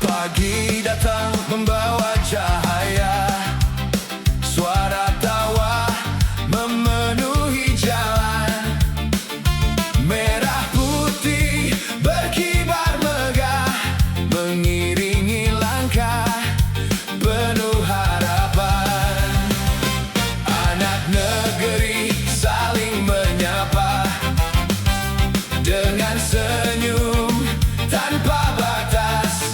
Pagi datang membawa cahaya, suara tawa memenuhi jalan. Merah putih berkibar megah, mengiringi langkah penuh harapan. Anak negeri saling menyapa dengan senyum tanpa batas.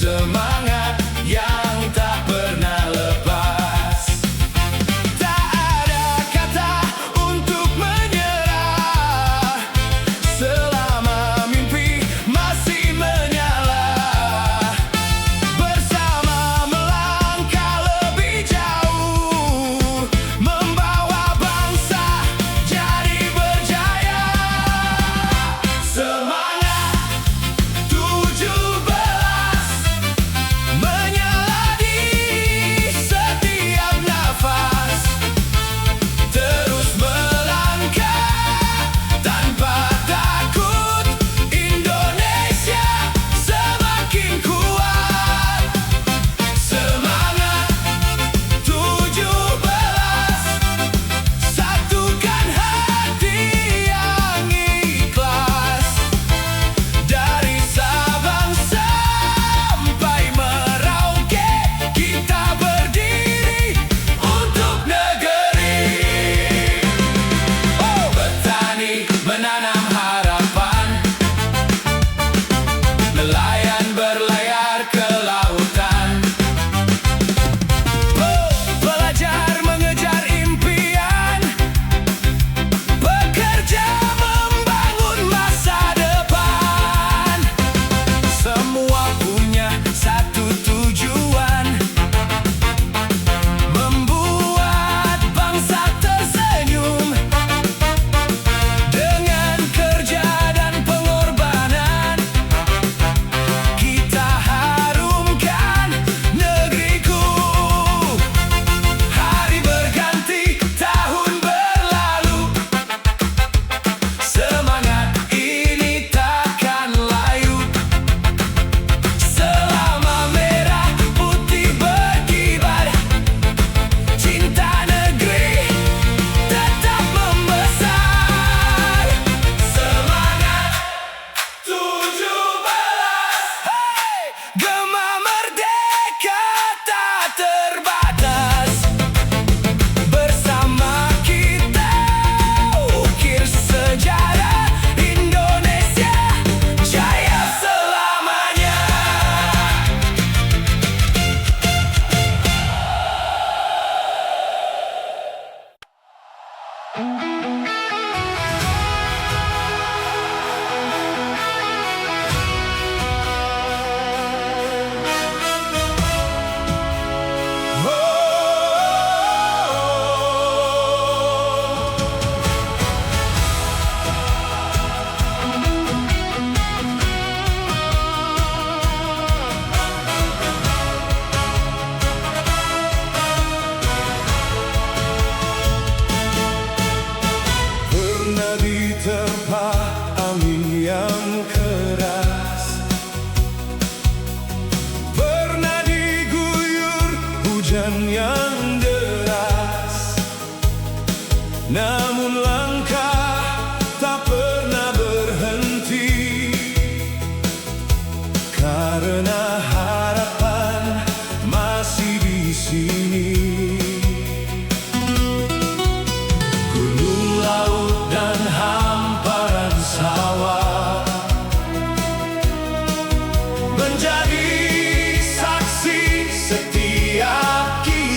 Semangat yang tak pernah lepas. Tak ada kata untuk menyerah selama mimpi masih menyala. Bersama melangkah lebih jauh, membawa bangsa jadi berjaya. Semangat 17 menyala di setiap nafas, terus melangkah tanpa takut. Indonesia semakin kuat. Semangat 17, satukan hati yang ikhlas. Dari Sabang sampai Merauke, kita berdiri untuk negeri. Petani menanam harapan, nelayan berlayar ke lautan. Pelajar mengejar impian, bekerja membangun masa depan. Semua punya satu tujuan, membuat bangsa tersenyum. Dengan kerja dan pengorbanan, kita harumkan negeriku. Hari berganti, tahun berlalu, semangat ini takkan layu. Selama merah putih berkibar, cinta negeri tetap membesar. Semangat 17, gema merdeka tak terbatas. Bersama kita ukir sejarah, Indonesia jaya selamanya. Pernah diterpa angin yang keras, pernah diguyur hujan yang deras. Namun langkah tak pernah berhenti, karena harapan masih di sini. Gunung, laut, dan hamparan sawah menjadi saksi setiap kisah.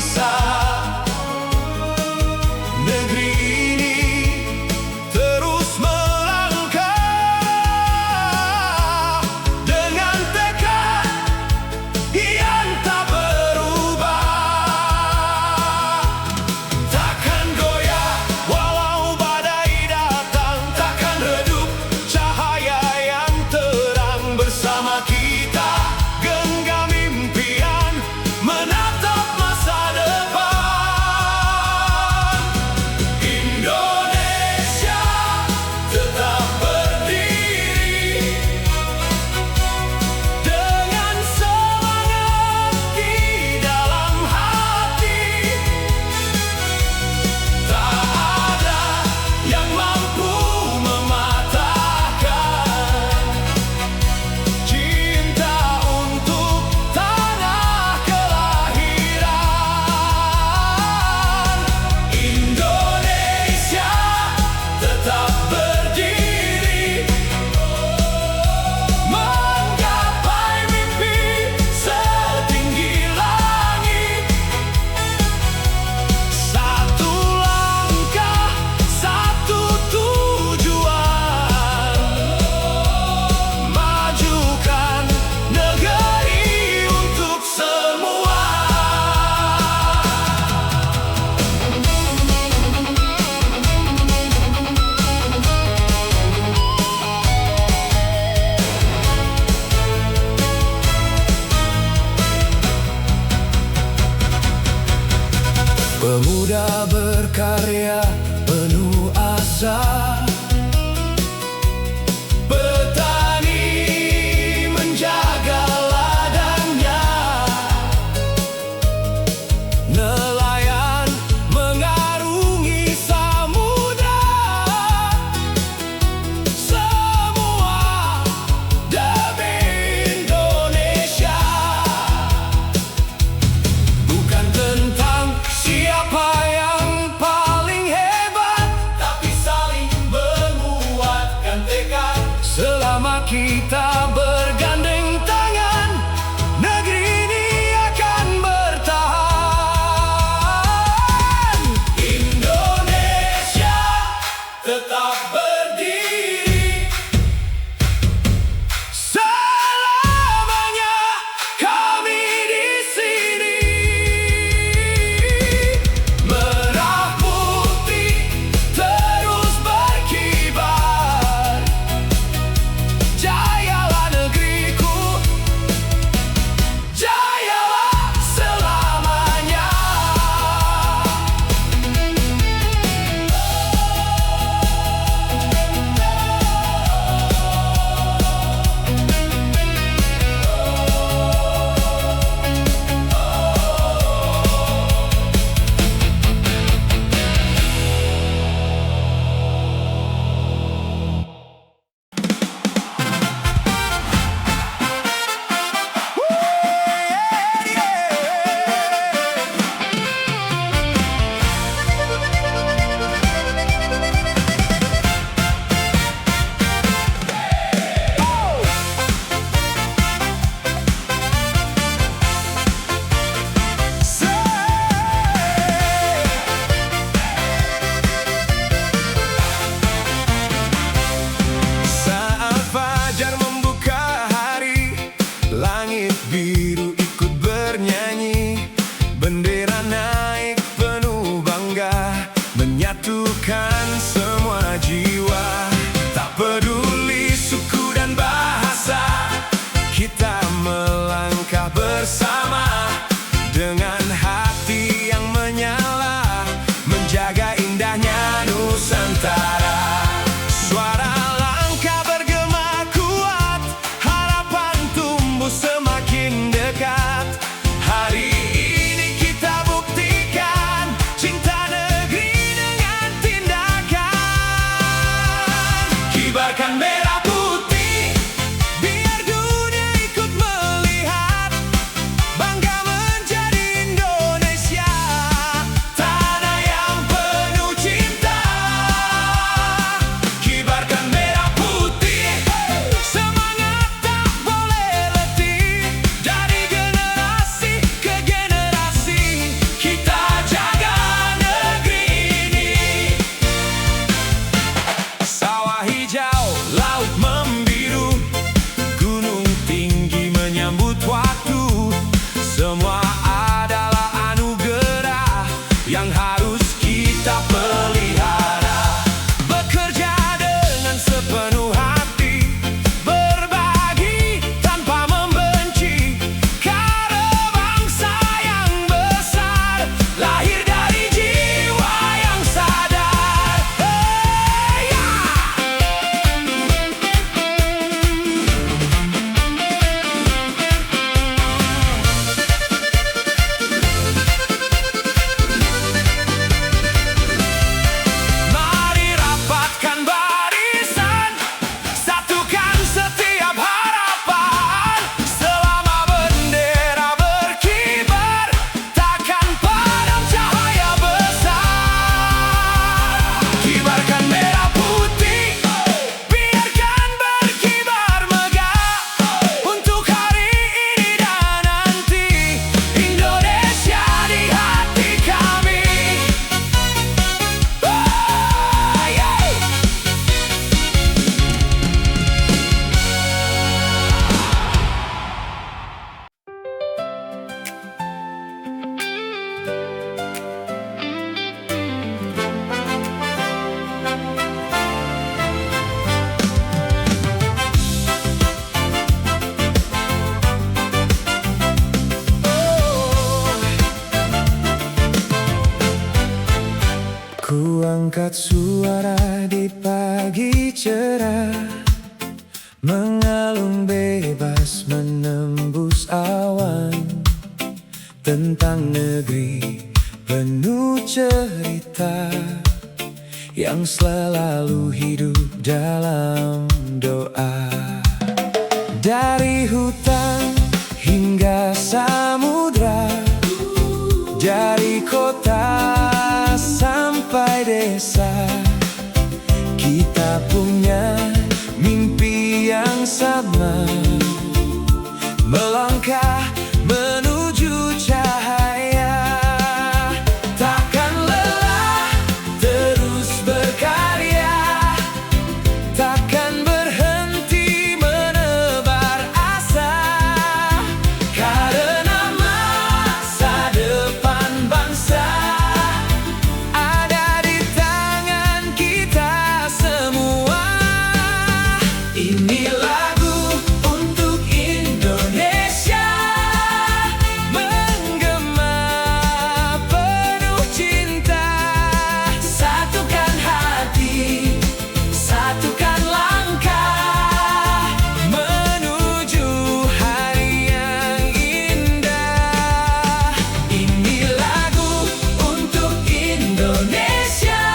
Pemuda berkarya penuh asa, petani menjaga ladangnya, nelayan mengarungi samudra, semua demi Indonesia. Bukan tentang siapa yang paling hebat, tapi saling Angkat suara di pagi cerah, mengalun bebas menembus awan, tentang negeri penuh cerita yang selalu hidup dalam doa. Dari hutan hingga samudra, dari kota sampai desa, kita punya mimpi yang sama, melangkah menuju cahaya. Takkan lelah terus berkarya, takkan berhenti menebar asa, karena masa depan bangsa ada di tangan kita semua. Ini lagu untuk Indonesia, menggema penuh cinta. Satukan hati, satukan langkah, menuju hari yang indah. Ini lagu untuk Indonesia,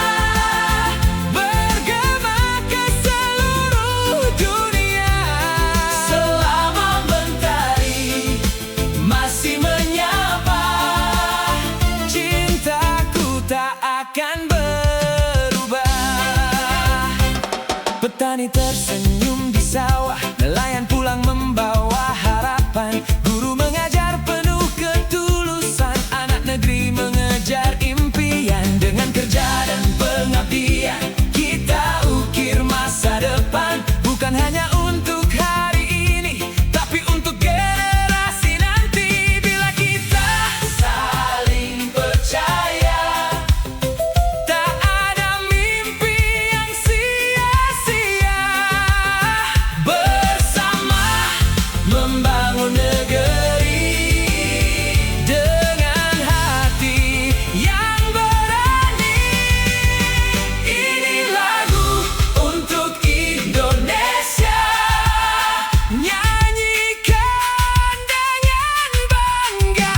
bergema ke seluruh dunia. Selama mentari masih menyapa, cintaku tak akan berubah. Petani tersenyum di sawah, nelayan pulang membawa harapan, guru mengajar penuh ketulusan, anak negeri mengejar impian. Dengan kerja dan pengabdian kita ukir masa depan, bukan hanya untuk hari ini, tapi untuk generasi nanti. Bila kita saling percaya, tak ada mimpi yang sia-sia. Bersama membangun negeri dengan hati yang berani. Ini lagu untuk Indonesia, nyanyikan dengan bangga.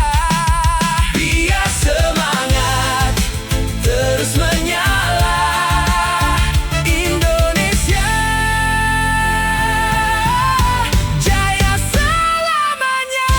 Biar semangat terus menyala, Indonesia jaya selamanya.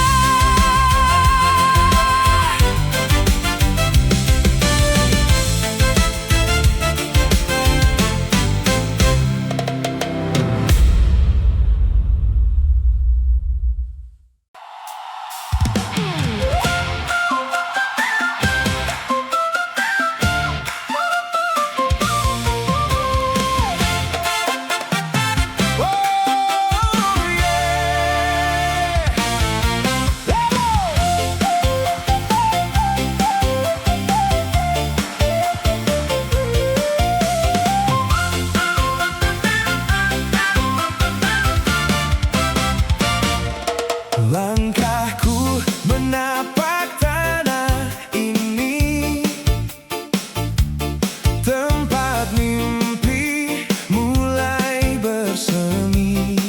Langkahku menapak tanah ini, tempat mimpi mulai bersemi.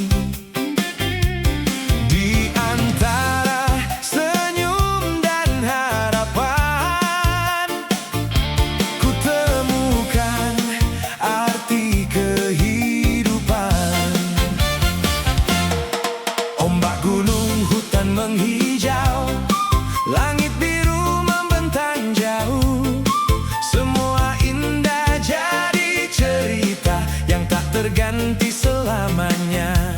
Di antara senyum dan harapan, ku temukan arti kehidupan. Ombak gunung, hutan menghijau, langit biru membentang jauh, semua indah jadi cerita yang tak terganti selamanya.